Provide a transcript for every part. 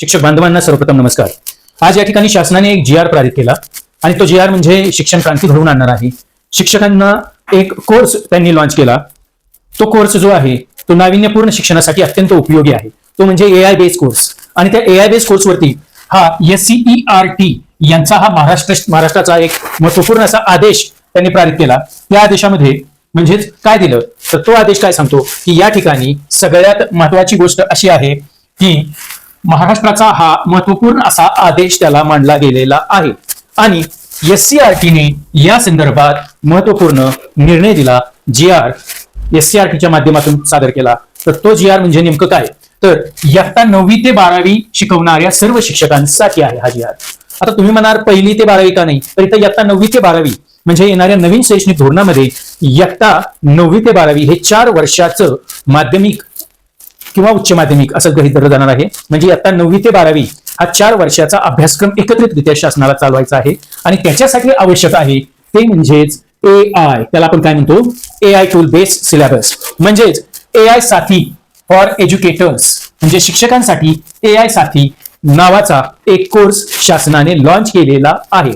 शिक्षक बांधवांना सर्वप्रथम नमस्कार। आज या ठिकाणी शासनाने एक GR पारित केला आणि तो GR म्हणजे शिक्षण क्रांती घडवून आणणार आहे। शिक्षकांना एक कोर्स त्यांनी लॉन्च केला। तो कोर्स जो आहे तो नाविन्यपूर्ण शिक्षणासाठी अत्यंत उपयोगी आहे। तो म्हणजे AI बेस्ड कोर्स आणि त्या AI बेस्ड कोर्सवरती हा SCERT यांचा हा महाराष्ट्राचा एक महत्त्वपूर्ण असा आदेश त्यांनी पारित केला। त्या आदेशामध्ये म्हणजे काय दिलं तर तो आदेश काय सांगतो की या ठिकाणी सगळ्यात महत्त्वाची गोष्ट अशी आहे की महाराष्ट्राचा हा महत्त्वपूर्ण असा आदेश त्याला मांडला गेलेला आहे आणि SCERTने या संदर्भात महत्त्वपूर्ण निर्णय दिला। GR SCERTच्या माध्यमातून सादर केला। तर तो GR म्हणजे नेमकं काय तर इयत्ता 9वी ते 12वी शिकवणाऱ्या सर्व शिक्षकांसाठी आहे हा GR। आता तुम्ही म्हणाल 1ली ते 12वी का नाही, तर इथं इयत्ता 9वी ते 12वी म्हणजे येणाऱ्या नवीन शैक्षणिक धोरणामध्ये इयत्ता 9वी ते 12वी हे 4 वर्षाचं माध्यमिक किंवा उच्च माध्यमिक असं गृहीत धरलं जाणार आहे। म्हणजे इयत्ता 9वी ते 12वी हा 4 वर्षाचा अभ्यासक्रम एकत्रितरित्या शासनाला चालवायचा आहे आणि त्याच्यासाठी आवश्यक आहे ते म्हणजेच AI, त्याला आपण काय म्हणतो AI टूल बेस्ड सिलेबस, म्हणजेच AI साथी फॉर एज्युकेटर्स म्हणजे शिक्षकांसाठी AI साथी नावाचा एक कोर्स शासनाने लॉन्च केलेला आहे।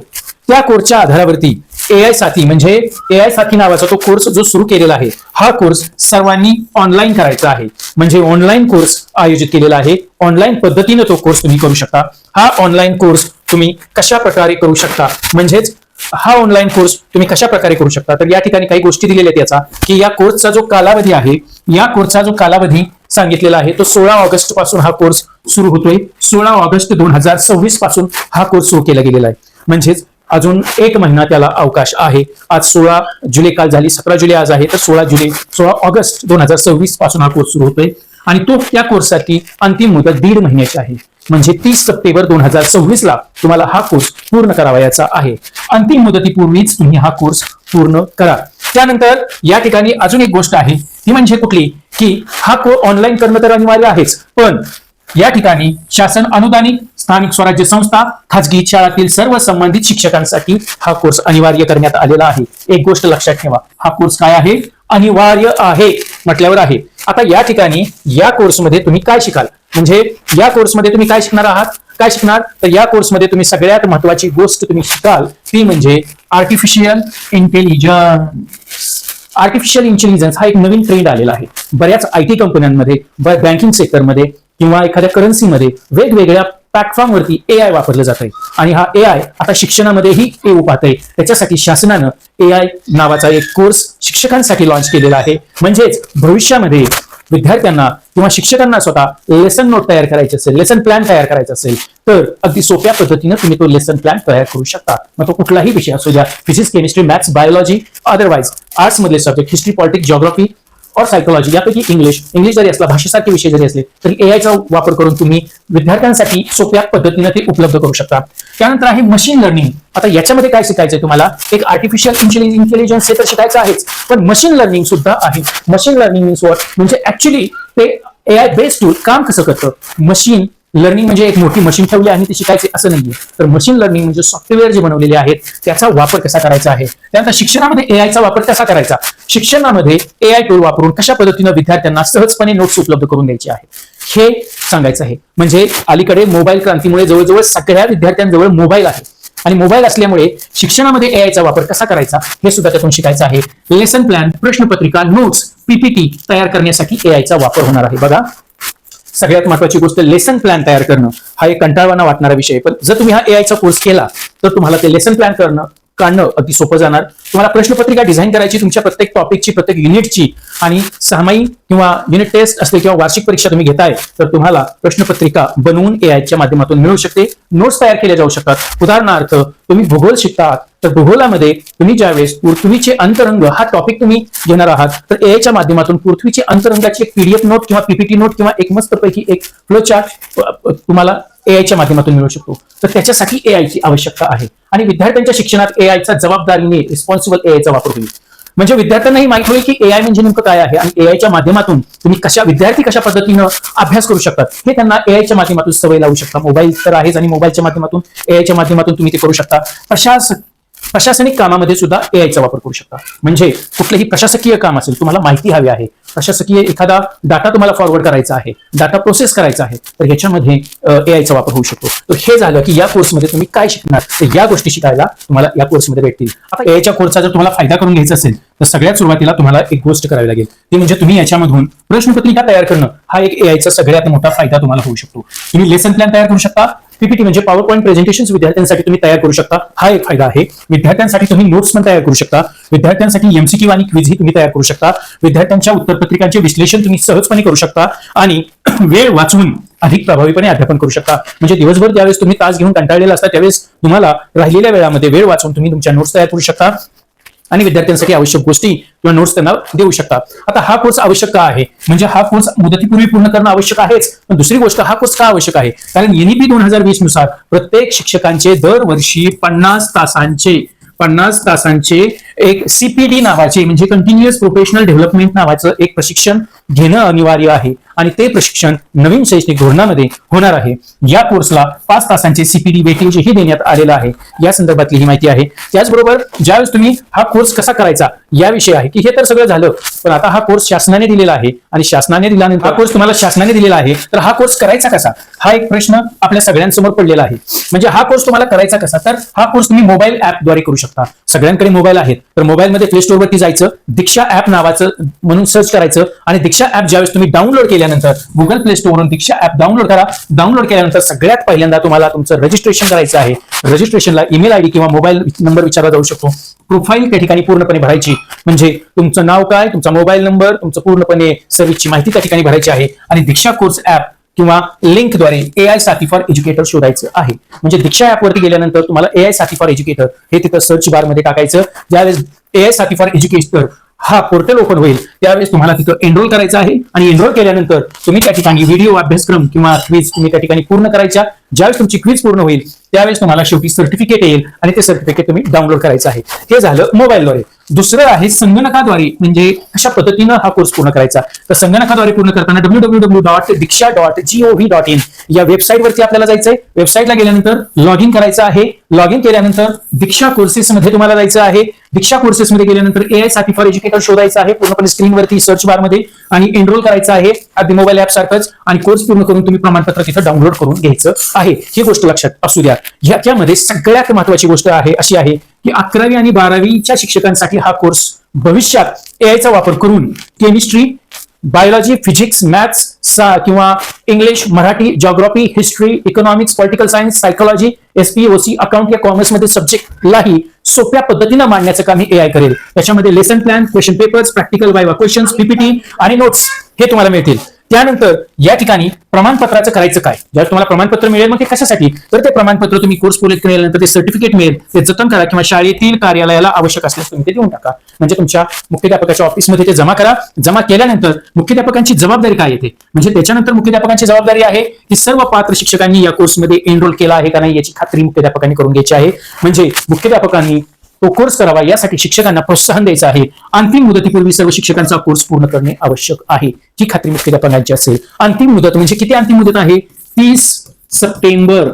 त्या कोर्सच्या आधारावरती AI साथी म्हणजे AI साथी नावाचा तो कोर्स जो सुरू केलेला आहे हा कोर्स सर्वांनी ऑनलाईन करायचा आहे। म्हणजे ऑनलाईन कोर्स आयोजित केलेला आहे। ऑनलाईन पद्धतीने तो कोर्स तुम्ही करू शकता। हा ऑनलाईन कोर्स तुम्ही कशा प्रकारे करू शकता म्हणजेच हा ऑनलाईन कोर्स तुम्ही कशा प्रकारे करू शकता तर या ठिकाणी काही गोष्टी दिलेल्या आहेत याचा की या कोर्सचा जो कालावधी आहे या कोर्सचा जो कालावधी सांगितलेला आहे तो 16 ऑगस्ट पासून हा कोर्स सुरू होतोय। 16 ऑगस्ट 2026 पासून हा कोर्स सुरू केला गेलेला आहे। म्हणजेच अजून 1 महिना त्याला अवकाश आहे। आज 16 जुलै काल झाली, 17 जुलै आज आहे, तर 16 ऑगस्ट 2026 पासून हा कोर्स सुरू होतोय आणि तो त्या कोर्ससाठी अंतिम मुदत 1.5 महिन्याची आहे। म्हणजे 30 सप्टेंबर 2026 ला तुम्हाला हा कोर्स पूर्ण करावयाचा आहे। अंतिम मुदतीपूर्वीच तुम्ही हा कोर्स पूर्ण करा। त्यानंतर या ठिकाणी अजून एक गोष्ट आहे ती म्हणजे कुठली की हा ऑनलाईन करणं तर अनिवार्य आहेच, पण या ठिकाणी शासन अनुदानित स्थानिक स्वराज्य संस्था खाजगी शाळांतील सर्व संबंधित शिक्षकांसाठी हा कोर्स अनिवार्य करण्यात आलेला आहे। एक गोष्ट लक्षात ठेवा, हा कोर्स काय आहे अनिवार्य आहे म्हटल्यावर आहे। आता या ठिकाणी या कोर्समध्ये तुम्ही काय शिकाल म्हणजे या कोर्समध्ये तुम्ही काय शिकणार आहात, काय शिकणार तर या कोर्समध्ये तुम्ही सगळ्यात महत्त्वाची गोष्ट तुम्ही शिकाल ती म्हणजे आर्टिफिशियल इंटेलिजन्स। आर्टिफिशियल इंटेलिजन्स हा एक नवीन ट्रेंड आलेला आहे। बऱ्याच IT कंपन्यांमध्ये, बँकिंग सेक्टरमध्ये किंवा एखाद्या करन्सीमध्ये वेगवेगळ्या प्लॅटफॉर्मवरती AI वापरलं जात आहे आणि हा AI आता शिक्षणामध्येही येऊ पाहतंय। त्याच्यासाठी शासनानं AI नावाचा एक कोर्स शिक्षकांसाठी लॉन्च केलेला आहे। म्हणजेच भविष्यामध्ये विद्यार्थ्यांना किंवा शिक्षकांना स्वतः लेसन नोट तयार करायचे असेल, लेसन प्लॅन तयार करायचा असेल तर अगदी सोप्या पद्धतीने तुम्ही तो लेसन प्लॅन तयार करू शकता। मग तो कुठलाही विषय असू द्या, physics, chemistry, maths, biology, otherwise arts मधले सब्जेक्ट, हिस्ट्री, पॉलिटिक्स, जिओग्राफी और सायकोलॉजी यापैकी इंग्लिश जरी असला, भाषेसारखे विषय जरी असले तरी AIचा वापर करून तुम्ही विद्यार्थ्यांसाठी सोप्या पद्धतीने ते उपलब्ध करू शकता। त्यानंतर आहे मशीन लर्निंग। आता याच्यामध्ये काय शिकायचंय तुम्हाला, एक आर्टिफिशियल इंटेलिजन्स हे तर शिकायचं आहेच, पण मशीन लर्निंग सुद्धा आहे। मशीन लर्निंग मीन्स व्हॉट म्हणजे ऍक्च्युली ते AI बेस्ड टूल काम कसं करतं। मशीन लर्निंग म्हणजे एक मोठी मशीन ठेवली आणि ते शिकायचे असं नाहीये, तर मशीन लर्निंग म्हणजे सॉफ्टवेअर जे बनवलेले आहेत त्याचा वापर कसा करायचा आहे। त्यानंतर शिक्षणामध्ये AIचा वापर कसा करायचा, शिक्षणामध्ये AI टूल वापरून कशा पद्धतीने विद्यार्थ्यांना सहजपणे नोट्स उपलब्ध करून द्यायचे आहे हे सांगायचं आहे। म्हणजे अलीकडे मोबाईल क्रांतीमुळे जवळजवळ सगळ्या विद्यार्थ्यांजवळ मोबाईल आहे आणि मोबाईल असल्यामुळे शिक्षणामध्ये AIचा वापर कसा करायचा हे सुद्धा त्यातून शिकायचं आहे। लेसन प्लॅन, प्रश्नपत्रिका, नोट्स, PPT तयार करण्यासाठी AIचा वापर होणार आहे। बघा सगळ्यात महत्त्वाची गोष्ट लेसन प्लॅन तयार करणं हा एक कंटाळवाणा वाटणारा विषय आहे, पण जर तुम्ही हा AIचा कोर्स केला तर तुम्हाला ते लेसन प्लॅन काढणं अगदी सोपं जाणार। तुम्हाला प्रश्नपत्रिका डिझाईन करायची तुमच्या प्रत्येक टॉपिकची, प्रत्येक युनिटची आणि सामायिक किंवा युनिट टेस्ट असते किंवा वार्षिक परीक्षा तुम्ही घेताय तर तुम्हाला प्रश्नपत्रिका बनवून AIच्या माध्यमातून मिळू शकते। नोट्स तयार केल्या जाऊ शकतात। उदाहरणार्थ तुम्ही भूगोल शिकता तर भूगोलामध्ये तुम्ही ज्यावेळेस पृथ्वीचे अंतरंग हा टॉपिक तुम्ही घेणार आहात तर AIच्या माध्यमातून पृथ्वीचे अंतरंगाची एक PDF नोट किंवा PPT नोट किंवा एक मस्तपैकी एक फ्लो चार्ट तुम्हाला AIच्या माध्यमातून मिळू शकतो। तर त्याच्यासाठी AIची आवश्यकता आहे आणि विद्यार्थ्यांच्या शिक्षणात AIचा जबाबदारीने रिस्पॉन्सिबल AIचा वापर होईल। म्हणजे विद्यार्थ्यांनाही माहित होईल की AI म्हणजे नेमकं काय आहे आणि AIच्या माध्यमातून तुम्ही विद्यार्थी कशा पद्धतीनं अभ्यास करू शकतात हे त्यांना AIच्या माध्यमातून सवय लावू शकता। मोबाईल तर आहेच आणि मोबाईलच्या माध्यमातून AIच्या माध्यमातून तुम्ही ते करू शकता। प्रशासनिक कामामध्ये सुद्धा एआयचा वापर करू शकता. म्हणजे कुठलंही प्रशासकीय काम असेल, तुम्हाला माहिती हवी आहे, प्रशासकीय एखादा डाटा तुम्हाला फॉरवर्ड करायचा आहे, डाटा प्रोसेस करायचा आहे, तर ह्याच्यामध्ये एआयचा वापर होऊ शकतो. तर हे झालं की या कोर्समध्ये तुम्ही काय शिकणार, तर या गोष्टी शिकायला तुम्हाला या कोर्समध्ये भेटतील. आता एआयच्या कोर्सचा जर तुम्हाला फायदा करून घ्यायचा असेल तर सगळ्यात सुरुवातीला तुम्हाला एक गोष्ट करावी लागेल, ती म्हणजे तुम्ही याच्यामधून प्रश्नपत्रिका तयार करणं. हा एक एआयचा सगळ्यात मोठा फायदा तुम्हाला होऊ शकतो. तुम्ही लेसन प्लॅन तयार करू शकता, पीपीटी म्हणजे पॉवर पॉईंट प्रेझेंटेशन विद्यार्थ्यांसाठी तुम्ही तयार करू शकता. हा एक फायदा आहे. विद्यार्थ्यांसाठी तुम्ही नोट्स पण तयार करू शकता. विद्यार्थ्यांसाठी एमसीक्यू आणि क्विज ही तुम्ही तयार करू शकता. विद्यार्थ्यांच्या उत्तरपत्रिकांचे विश्लेषण तुम्ही सहजपणे करू शकता आणि वेळ वाचवून अधिक प्रभावीपणे अध्यापन करू शकता. म्हणजे दिवसभर ज्यावेळेस तुम्ही तास घेऊन कंटाळलेला असता त्यावेळेस तुम्हाला राहिलेल्या वेळामध्ये वेळ वाचवून तुम्ही तुमच्या नोट्स तयार करू शकता आणि विद्यार्थ्यांसाठी आवश्यक गोष्टी किंवा नोट्स त्यांना देऊ शकता. आता हा कोर्स आवश्यक का आहे, म्हणजे हा कोर्स मुदतीपूर्वी पूर्ण करणं आवश्यक आहेच, पण दुसरी गोष्ट हा कोर्स का आवश्यक आहे, कारण एनईपी 2020 नुसार प्रत्येक शिक्षकांचे दरवर्षी 50 तासांचे एक सीपीडी नावाचे म्हणजे कंटिन्युअस प्रोफेशनल डेव्हलपमेंट नावाचं एक प्रशिक्षण घेणं अनिवार्य आहे आणि ते प्रशिक्षण नवीन शैक्षणिक धोरणामध्ये होणार आहे. या कोर्सला 5 तासांचे सीपीडी वेटेज ही देण्यात आलेलं आहे. या संदर्भातली ही माहिती आहे. त्याचबरोबर ज्यावेळेस तुम्ही हा कोर्स कसा करायचा याविषयी आहे की हे तर सगळं झालं, पण आता हा कोर्स शासनाने दिलेला आहे आणि शासनाने दिल्यानंतर हा कोर्स तुम्हाला शासनाने दिलेला आहे, तर हा कोर्स करायचा कसा, हा एक प्रश्न आपल्या सगळ्यांसमोर पडलेला आहे. म्हणजे हा कोर्स तुम्हाला करायचा कसा, तर हा कोर्स तुम्ही मोबाईल ऍपद्वारे करू शकता. सगळ्यांकडे मोबाईल आहेत, तर मोबाईलमध्ये प्ले स्टोअर वरती जायचं, दीक्षा ऍप नावाचं म्हणून सर्च करायचं आणि दीक्षा ऍप ज्यावेळेस तुम्ही डाउनलोड केल्यानंतर गुगल प्ले स्टोअरवरून दीक्षा ऍप डाउनलोड करा. डाउनलोड केल्यानंतर सगळ्यात पहिल्यांदा तुम्हाला तुमचं रजिस्ट्रेशन करायचं आहे. रजिस्ट्रेशनला ईमेल आयडी किंवा मोबाईल नंबर विचारला जाऊ शकतो. प्रोफाईल त्या ठिकाणी पूर्णपणे भरायची, म्हणजे तुमचं नाव काय, तुमचा मोबाईल नंबर, तुमचं पूर्णपणे सर्व्हिसची माहिती त्या ठिकाणी भरायची आहे आणि दीक्षा कोर्स ऍप किंवा लिंकद्वारे एआय साथी फॉर एज्युकेटर शोधायचं आहे. म्हणजे दीक्षा ऍपवरती गेल्यानंतर तुम्हाला एआय साथी फॉर एज्युकेटर हे तिथं सर्च बार मध्ये टाकायचं. ज्यावेळेस एआय साथी फॉर एज्युकेटर हा पोर्टल ओपन होईल त्यावेळेस तुम्हाला तिथं एनरोल करायचं आहे आणि एनरोल केल्यानंतर तुम्ही त्या ठिकाणी व्हिडिओ अभ्यासक्रम किंवा क्विज तुम्ही त्या ठिकाणी पूर्ण करायच्या. ज्यावेळेस तुमची क्विज पूर्ण होईल त्यावेळेस तुम्हाला शेवटी सर्टिफिकेट येईल आणि ते सर्टिफिकेट तुम्ही डाउनलोड करायचं आहे. हे झालं मोबाईलद्वारे. दुसरं आहे संगणकाद्वारे, म्हणजे अशा पद्धतीनं हा कोर्स पूर्ण करायचा. तर संगणकाद्वारे पूर्ण करताना www.diksha.gov.in या वेबसाईटवरती आपल्याला जायचंय. वेबसाईटला गेल्यानंतर लॉग इन करायचं आहे. लॉग इन केल्यानंतर दीक्षा कोर्सेसमध्ये तुम्हाला जायचं आहे. दीक्षा कोर्सेसमध्ये गेल्यानंतर एआय साथी फॉर एज्युकेटर शोधायचं आहे पूर्णपणे स्क्रीनवरती सर्च बारमध्ये आणि एनरोल करायचं आहे अगदी मोबाईल ऍप सारखंच आणि कोर्स पूर्ण करून तुम्ही प्रमाणपत्र तिथं डाउनलोड करून घ्यायचं आहे. ही गोष्ट लक्षात असू द्या. याच्यामध्ये सगळ्यात महत्वाची गोष्ट आहे अशी आहे की 11वी आणि 12वीच्या शिक्षकांसाठी हा कोर्स भविष्यात एआयचा वापर करून केमिस्ट्री, बायोलॉजी, फिजिक्स, मॅथ्स किंवा English, Marathi, geography, history, economics, political science, psychology, SPOC, account या कॉमर्समध्ये सब्जेक्टलाही सोप्या पद्धतीनं मांडण्याचं काम ही एआय करेल. त्याच्यामध्ये lesson plan, question papers, practical viva questions, PPT आणि नोट्स हे तुम्हाला मिळतील. त्यानंतर या ठिकाणी प्रमाणपत्राचं करायचं काय, ज्यावेळेस तुम्हाला प्रमाणपत्र मिळेल मग ते कशासाठी, तर ते प्रमाणपत्र तुम्ही कोर्स पूर्ण केल्यानंतर ते सर्टिफिकेट मिळेल, ते जतन करा किंवा शाळेतील कार्यालयाला आवश्यक असल्यास तुम्ही ते देऊन टाका. म्हणजे तुमच्या मुख्याध्यापकाच्या ऑफिसमध्ये ते जमा करा. जमा केल्यानंतर मुख्याध्यापकांची जबाबदारी काय येते, म्हणजे त्याच्यानंतर मुख्याध्यापकांची जबाबदारी आहे की सर्व पात्र शिक्षकांनी या कोर्समध्ये एनरोल केला आहे का नाही याची खात्री मुख्याध्यापकांनी करून घ्यायची आहे. म्हणजे मुख्याध्यापकांनी तो कोर्स करावा यासाठी शिक्षकांना प्रोत्साहन द्यायचं आहे. अंतिम मुदतीपूर्वी सर्व शिक्षकांचा कोर्स पूर्ण करणे आवश्यक आहे ही खात्री मुख्याध्यापकांची असेल. अंतिम मुदत म्हणजे किती अंतिम मुदत आहे, 30 सप्टेंबर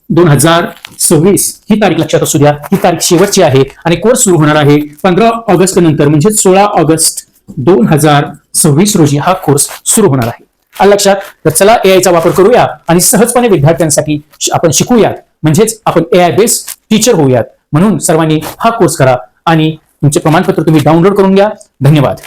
2026 ही तारीख लक्षात असू द्या. ही तारीख शेवटची आहे आणि कोर्स सुरू होणार आहे 15 ऑगस्ट नंतर म्हणजे 16 ऑगस्ट 2026 रोजी हा कोर्स सुरू होणार आहे. आलं लक्षात. तर चला एआयचा वापर करूया आणि सहजपणे विद्यार्थ्यांसाठी आपण शिकूयात, म्हणजेच आपण एआय बेस्ड टीचर होऊयात. म्हणून सर्वांनी हा कोर्स करा आणि तुमचे प्रमाणपत्र तुम्ही डाउनलोड करून घ्या. धन्यवाद.